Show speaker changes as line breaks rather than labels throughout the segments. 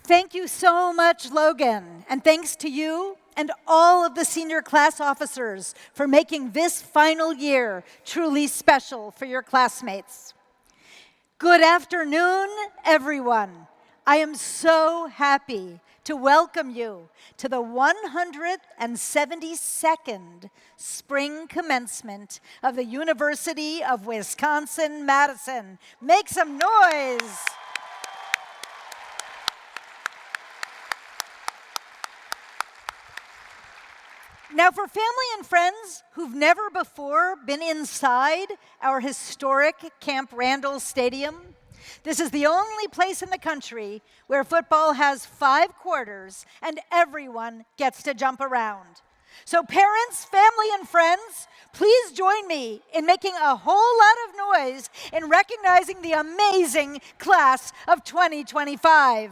Thank you so much, Logan, and thanks to you and all of the senior class officers for making this final year truly special for your classmates. Good afternoon, everyone. I am so happy to welcome you to the 172nd Spring Commencement of the University of Wisconsin-Madison. Make some noise. Now, for family and friends who've never before been inside our historic Camp Randall Stadium, this is the only place in the country where football has 5 quarters and everyone gets to jump around. So parents, family, and friends, please join me in making a whole lot of noise in recognizing the amazing class of 2025.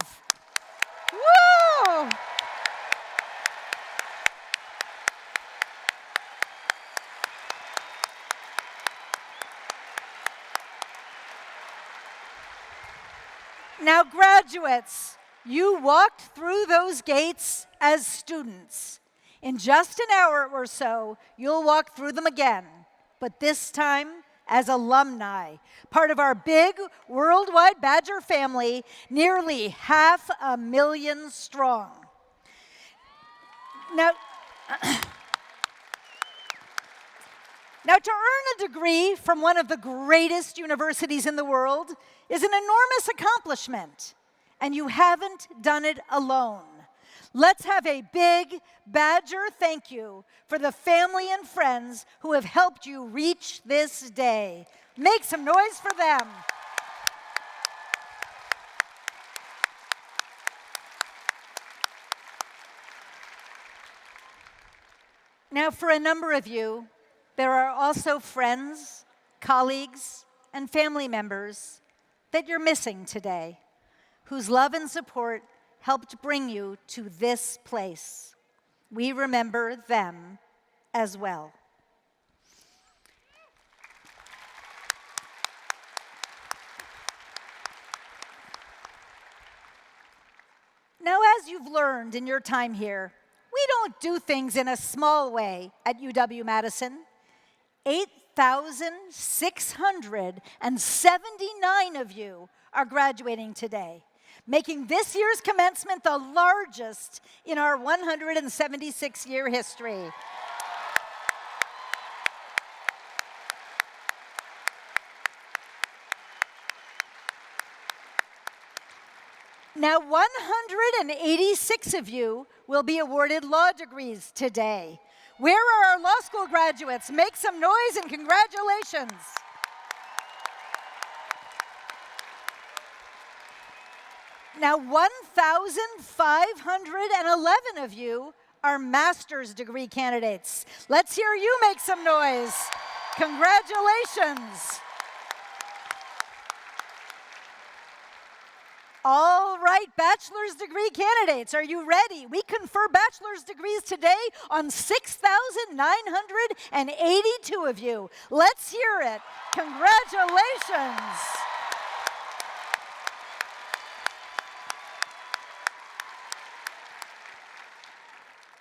Woo! Now, graduates, you walked through those gates as students. In just an hour or so, you'll walk through them again, but this time as alumni, part of our big worldwide Badger family, nearly 500,000 strong. Now, to earn a degree from one of the greatest universities in the world is an enormous accomplishment, and you haven't done it alone. Let's have a big Badger thank you for the family and friends who have helped you reach this day. Make some noise for them. Now, for a number of you, there are also friends, colleagues, and family members that you're missing today, whose love and support helped bring you to this place. We remember them as well. Now, as you've learned in your time here, we don't do things in a small way at UW-Madison. 8,679 of you are graduating today, making this year's commencement the largest in our 176-year history. Now, 186 of you will be awarded law degrees today. Where are our law school graduates? Make some noise and congratulations. Now, 1,511 of you are master's degree candidates. Let's hear you make some noise. Congratulations. All right, bachelor's degree candidates, are you ready? We confer bachelor's degrees today on 6,982 of you. Let's hear it. Congratulations.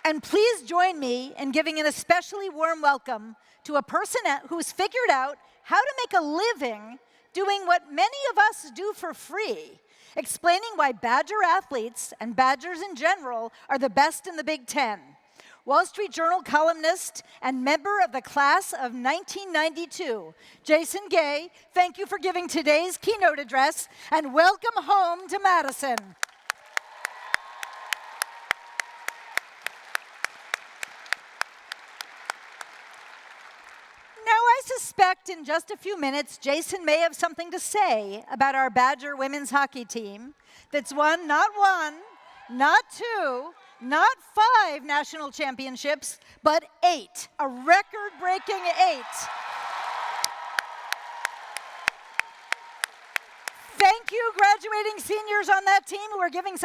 And please join me in giving an especially warm welcome to a person who's figured out how to make a living doing what many of us do for free, explaining why Badger athletes and Badgers in general are the best in the Big Ten. Wall Street Journal columnist and member of the class of 1992, Jason Gay, thank you for giving today's keynote address, and welcome home to Madison. I suspect in just a few minutes, Jason may have something to say about our Badger women's hockey team that's won, not 2, not 5 national championships, but 8, a record-breaking 8. Thank you, graduating seniors on that team who are giving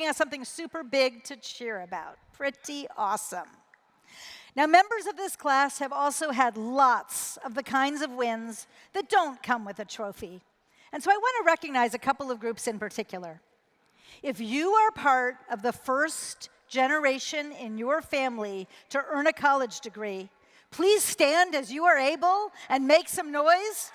us something super big to cheer about. Pretty awesome. Now, members of this class have also had lots of the kinds of wins that don't come with a trophy. And so I want to recognize a couple of groups in particular. If you are part of the first generation in your family to earn a college degree, please stand as you are able and make some noise.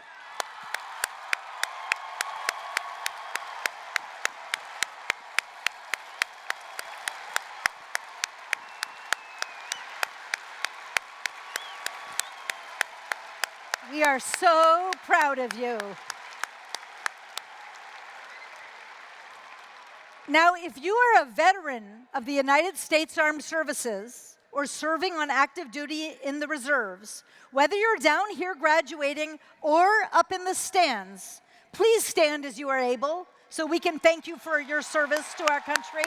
We are so proud of you. Now, if you are a veteran of the United States Armed Services or serving on active duty in the reserves, whether you're down here graduating or up in the stands, please stand as you are able so we can thank you for your service to our country.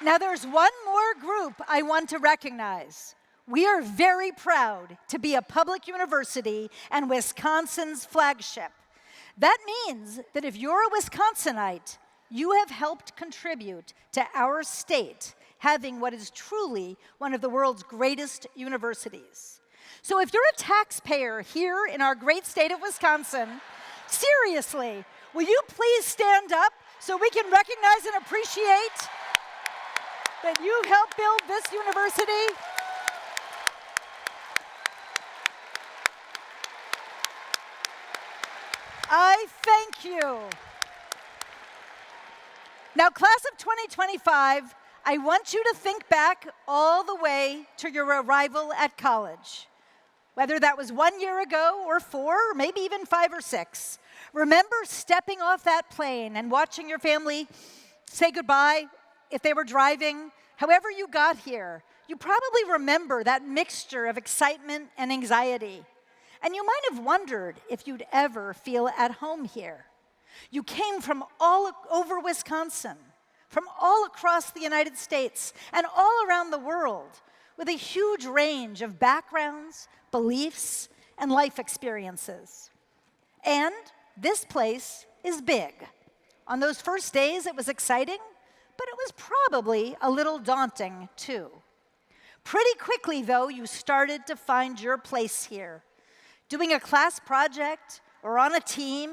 Now, there's one more group I want to recognize. We are very proud to be a public university and Wisconsin's flagship. That means that if you're a Wisconsinite, you have helped contribute to our state having what is truly one of the world's greatest universities. So if you're a taxpayer here in our great state of Wisconsin, seriously, will you please stand up so we can recognize and appreciate that you helped build this university? I thank you. Now, class of 2025, I want you to think back all the way to your arrival at college. Whether that was 1 year ago or 4, or maybe even 5 or 6. Remember stepping off that plane and watching your family say goodbye. If they were driving, however you got here, you probably remember that mixture of excitement and anxiety. And you might have wondered if you'd ever feel at home here. You came from all over Wisconsin, from all across the United States, and all around the world, with a huge range of backgrounds, beliefs, and life experiences. And this place is big. On those first days, it was exciting, but it was probably a little daunting, too. Pretty quickly, though, you started to find your place here. Doing a class project, or on a team,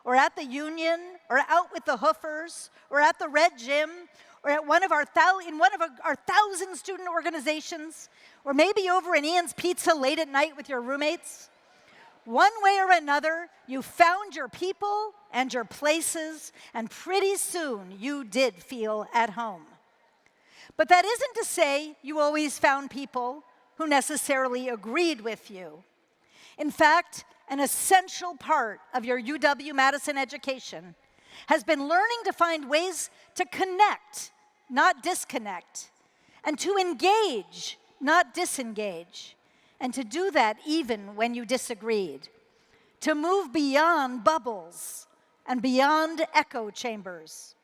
or at the union, or out with the hoofers, or at the Red Gym, or at in one of our 1,000 student organizations, or maybe over in Ian's Pizza late at night with your roommates. One way or another, you found your people and your places, and pretty soon you did feel at home. But that isn't to say you always found people who necessarily agreed with you. In fact, an essential part of your UW-Madison education has been learning to find ways to connect, not disconnect, and to engage, not disengage, and to do that even when you disagreed, to move beyond bubbles and beyond echo chambers.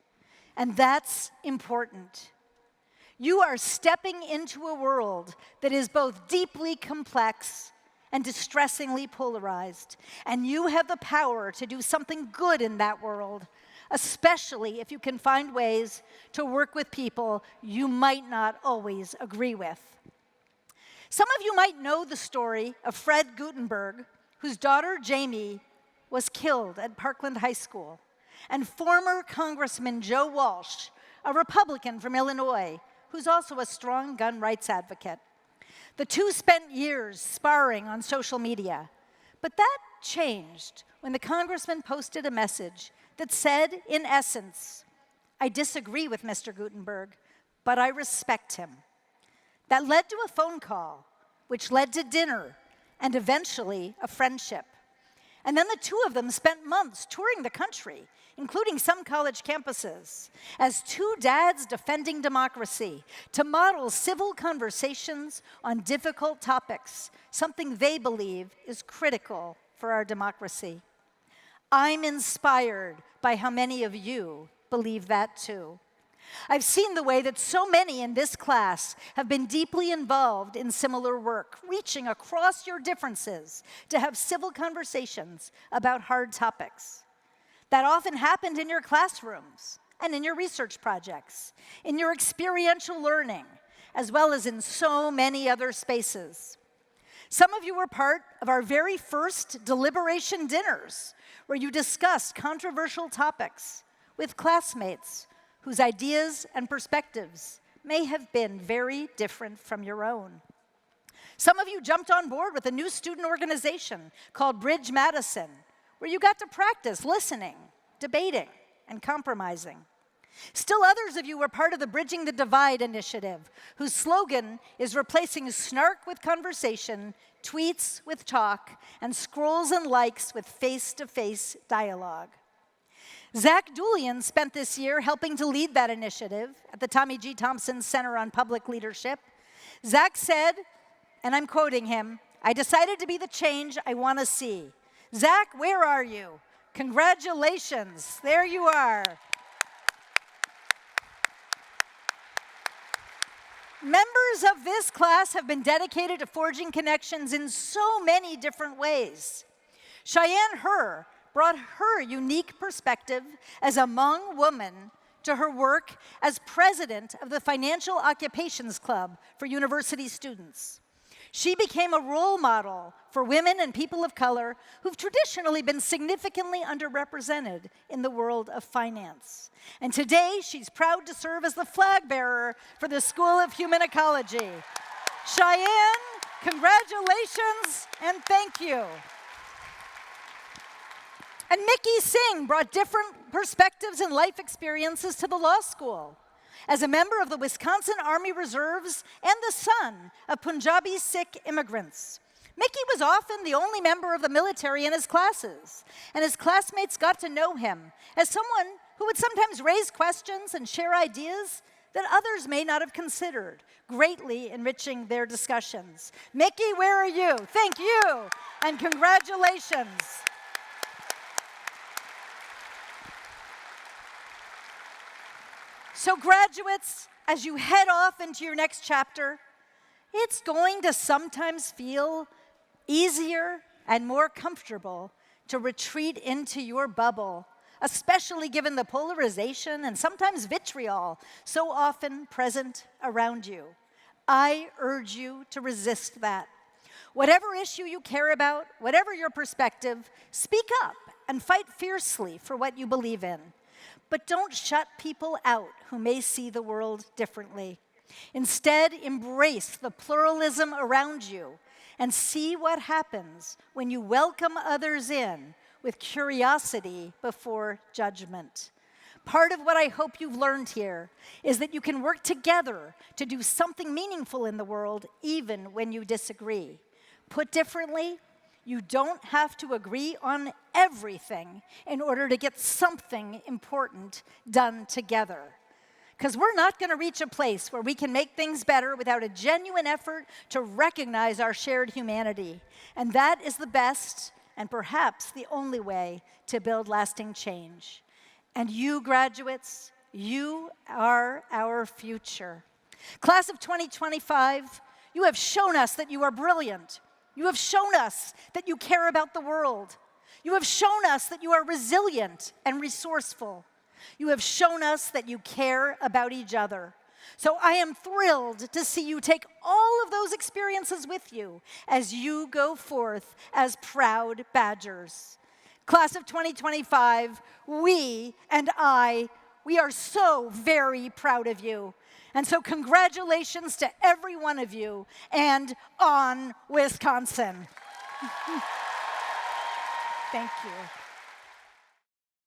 And that's important. You are stepping into a world that is both deeply complex and distressingly polarized, and you have the power to do something good in that world, especially if you can find ways to work with people you might not always agree with. Some of you might know the story of Fred Gutenberg, whose daughter Jamie was killed at Parkland High School, and former Congressman Joe Walsh, a Republican from Illinois, who's also a strong gun rights advocate. The two spent years sparring on social media, but that changed when the congressman posted a message that said, in essence, "I disagree with Mr. Gutenberg, but I respect him." That led to a phone call, which led to dinner, and eventually a friendship. And then the two of them spent months touring the country, including some college campuses, as two dads defending democracy, to model civil conversations on difficult topics, something they believe is critical for our democracy. I'm inspired by how many of you believe that too. I've seen the way that so many in this class have been deeply involved in similar work, reaching across your differences to have civil conversations about hard topics. That often happened in your classrooms, and in your research projects, in your experiential learning, as well as in so many other spaces. Some of you were part of our very first deliberation dinners, where you discussed controversial topics with classmates whose ideas and perspectives may have been very different from your own. Some of you jumped on board with a new student organization called UW-Madison, where you got to practice listening, debating, and compromising. Still others of you were part of the Bridging the Divide initiative, whose slogan is replacing snark with conversation, tweets with talk, and scrolls and likes with face-to-face dialogue. Zach Julian spent this year helping to lead that initiative at the Tommy G. Thompson Center on Public Leadership. Zach said, and I'm quoting him, "I decided to be the change I want to see." Zach, where are you? Congratulations, there you are. Members of this class have been dedicated to forging connections in so many different ways. Cheyenne Herr brought her unique perspective as a Hmong woman to her work as president of the Financial Occupations Club for university students. She became a role model for women and people of color who've traditionally been significantly underrepresented in the world of finance. And today, she's proud to serve as the flag bearer for the School of Human Ecology. Cheyenne, congratulations and thank you. And Mickey Singh brought different perspectives and life experiences to the law school. As a member of the Wisconsin Army Reserves and the son of Punjabi Sikh immigrants, Mickey was often the only member of the military in his classes, and his classmates got to know him as someone who would sometimes raise questions and share ideas that others may not have considered, greatly enriching their discussions. Mickey, where are you? Thank you, and congratulations. So graduates, as you head off into your next chapter, it's going to sometimes feel easier and more comfortable to retreat into your bubble, especially given the polarization and sometimes vitriol so often present around you. I urge you to resist that. Whatever issue you care about, whatever your perspective, speak up and fight fiercely for what you believe in. But don't shut people out who may see the world differently. Instead, embrace the pluralism around you and see what happens when you welcome others in with curiosity before judgment. Part of what I hope you've learned here is that you can work together to do something meaningful in the world, even when you disagree. Put differently, you don't have to agree on everything in order to get something important done together. Because we're not going to reach a place where we can make things better without a genuine effort to recognize our shared humanity. And that is the best and perhaps the only way to build lasting change. And you graduates, you are our future. Class of 2025, you have shown us that you are brilliant. You have shown us that you care about the world. You have shown us that you are resilient and resourceful. You have shown us that you care about each other. So I am thrilled to see you take all of those experiences with you as you go forth as proud Badgers. Class of 2025, we are so very proud of you. And so congratulations to every one of you, and on Wisconsin. Thank you.